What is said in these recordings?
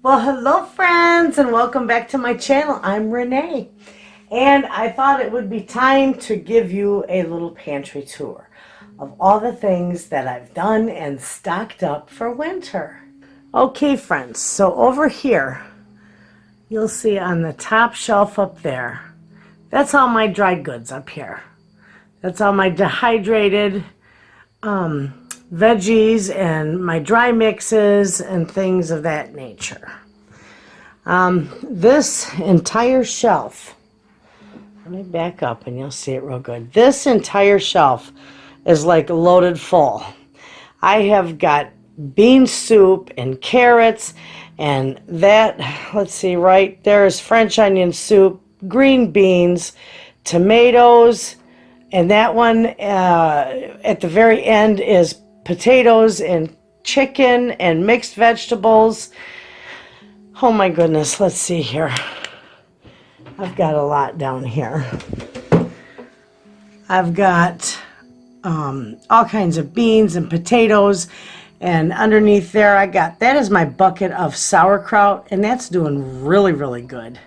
Well, hello friends, and welcome back to my channel. I'm Renee, and I thought it would be time to give you a little pantry tour of all the things that I've done and stocked up for winter. Okay friends, so over here you'll see on the top shelf up there, that's all my dried goods up here. That's all my dehydrated veggies and my dry mixes and things of that nature. This entire shelf, let me back up and you'll see it real good. This entire shelf is like loaded full. I have got bean soup and carrots and that, let's see, right there is French onion soup, green beans, tomatoes, and that one at the very end is potatoes and chicken and mixed vegetables. Oh my goodness, let's see here. I've got a lot down here. I've got all kinds of beans and potatoes, and underneath there I got, that is my bucket of sauerkraut, and that's doing really, really good.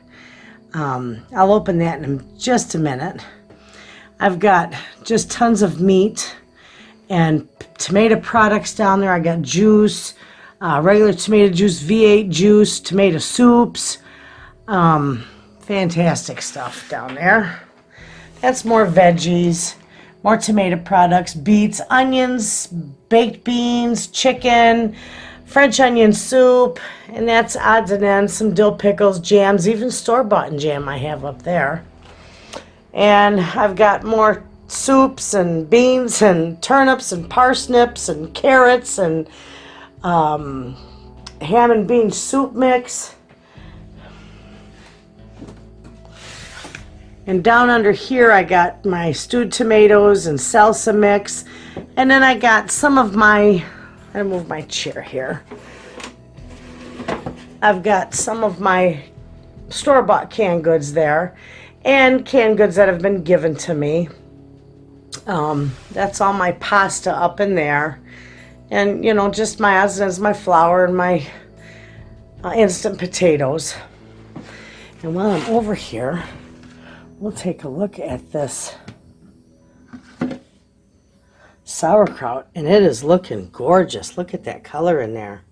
I'll open that in just a minute. I've got just tons of meat and tomato products down there. I got juice, regular tomato juice, V8 juice, tomato soups. Fantastic stuff down there. That's more veggies, more tomato products, beets, onions, baked beans, chicken, French onion soup, and that's odds and ends, some dill pickles, jams, even store-bought jam I have up there. And I've got more soups and beans and turnips and parsnips and carrots and ham and bean soup mix. And down under here I got my stewed tomatoes and salsa mix. And then I got some of my, I move my chair here. I've got some of my store-bought canned goods there and canned goods that have been given to me. That's all my pasta up in there. And, you know, just my odds and ends, my flour and my instant potatoes. And while I'm over here, we'll take a look at this sauerkraut, and it is looking gorgeous. Look at that color in there.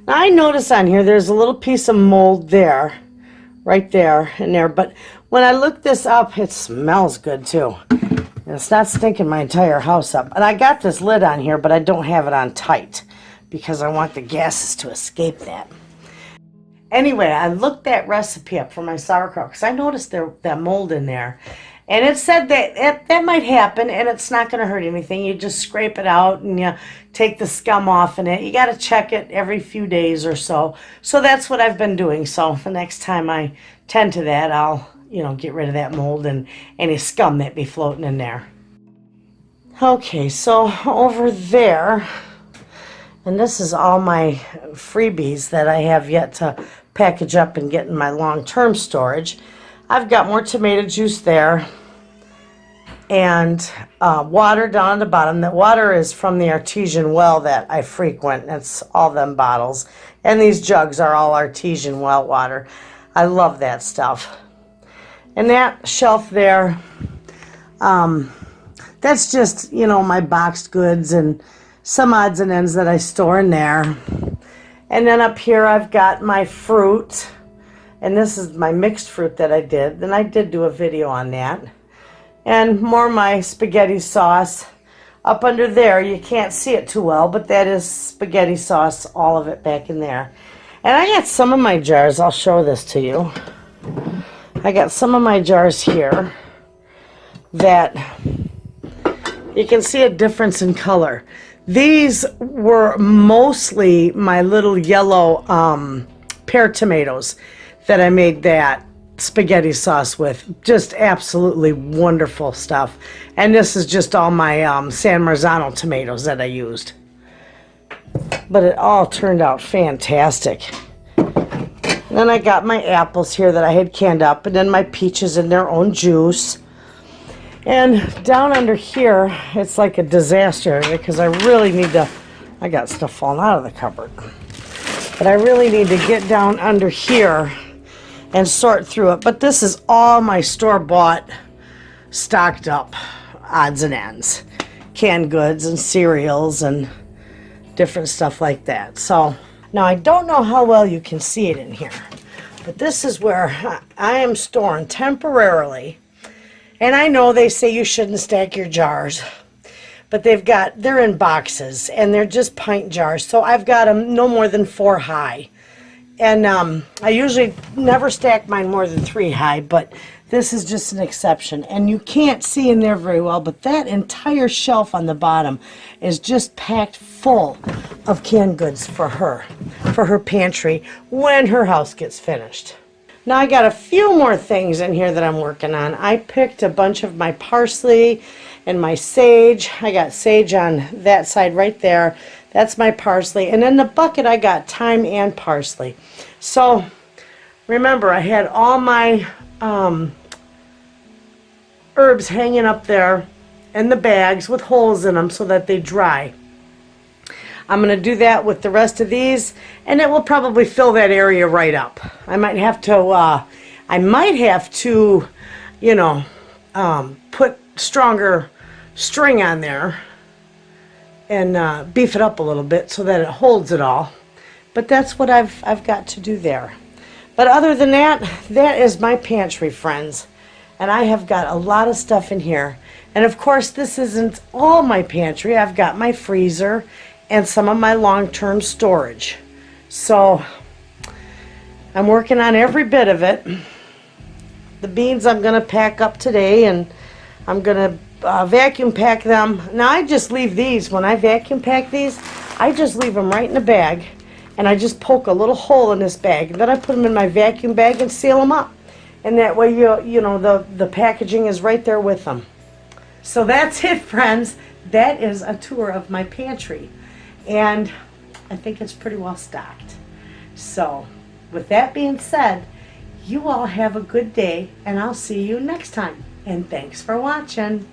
Now I notice on here there's a little piece of mold there, right there in there, but when I look this up, it smells good too. And it's not stinking my entire house up. And I got this lid on here, but I don't have it on tight because I want the gases to escape that. Anyway, I looked that recipe up for my sauerkraut because I noticed that mold in there. And it said that that might happen and it's not going to hurt anything. You just scrape it out and you take the scum off in it. You got to check it every few days or so. So that's what I've been doing. So the next time I tend to that, I'll, you know, get rid of that mold and any scum that be floating in there. Okay, so over there, and this is all my freebies that I have yet to package up and get in my long-term storage. I've got more tomato juice there and water down at the bottom. That water is from the artesian well that I frequent. That's all them bottles. And these jugs are all artesian well water. I love that stuff. And that shelf there, that's just, you know, my boxed goods and some odds and ends that I store in there. And then up here I've got my fruit. And this is my mixed fruit that I did. And I did do a video on that. And more of my spaghetti sauce. Up under there, you can't see it too well, but that is spaghetti sauce, all of it back in there. And I got some of my jars, I'll show this to you. I got some of my jars here that you can see a difference in color. These were mostly my little yellow pear tomatoes that I made that spaghetti sauce with. Just absolutely wonderful stuff. And this is just all my San Marzano tomatoes that I used. But it all turned out fantastic. And then I got my apples here that I had canned up, and then my peaches in their own juice. And down under here, it's like a disaster because I really need to, I got stuff falling out of the cupboard. But I really need to get down under here and sort through it. But this is all my store-bought, stocked up odds and ends. Canned goods and cereals and different stuff like that. So now I don't know how well you can see it in here, but this is where I am storing temporarily. And I know they say you shouldn't stack your jars, but they're in boxes and they're just pint jars. So I've got them no more than 4 high. And I usually never stack mine more than 3 high, but this is just an exception. And you can't see in there very well, but that entire shelf on the bottom is just packed full of canned goods for her pantry when her house gets finished. Now I got a few more things in here that I'm working on. I picked a bunch of my parsley and my sage. I got sage on that side right there. That's my parsley. And in the bucket I got thyme and parsley. So remember, I had all my herbs hanging up there in the bags with holes in them so that they dry. I'm going to do that with the rest of these, and it will probably fill that area right up. I might have to, you know, put stronger string on there and beef it up a little bit so that it holds it all. But that's what I've got to do there. But other than that, that is my pantry, friends. And I have got a lot of stuff in here. And of course, this isn't all my pantry. I've got my freezer and some of my long-term storage. So I'm working on every bit of it. The beans I'm going to pack up today, and I'm going to vacuum pack them. Now I just leave these, when I vacuum pack these, I just leave them right in a bag, and I just poke a little hole in this bag, and then I put them in my vacuum bag and seal them up. And that way, you know, the packaging is right there with them. So that's it, friends. That is a tour of my pantry. And I think it's pretty well stocked. So with that being said, you all have a good day, and I'll see you next time. And thanks for watching.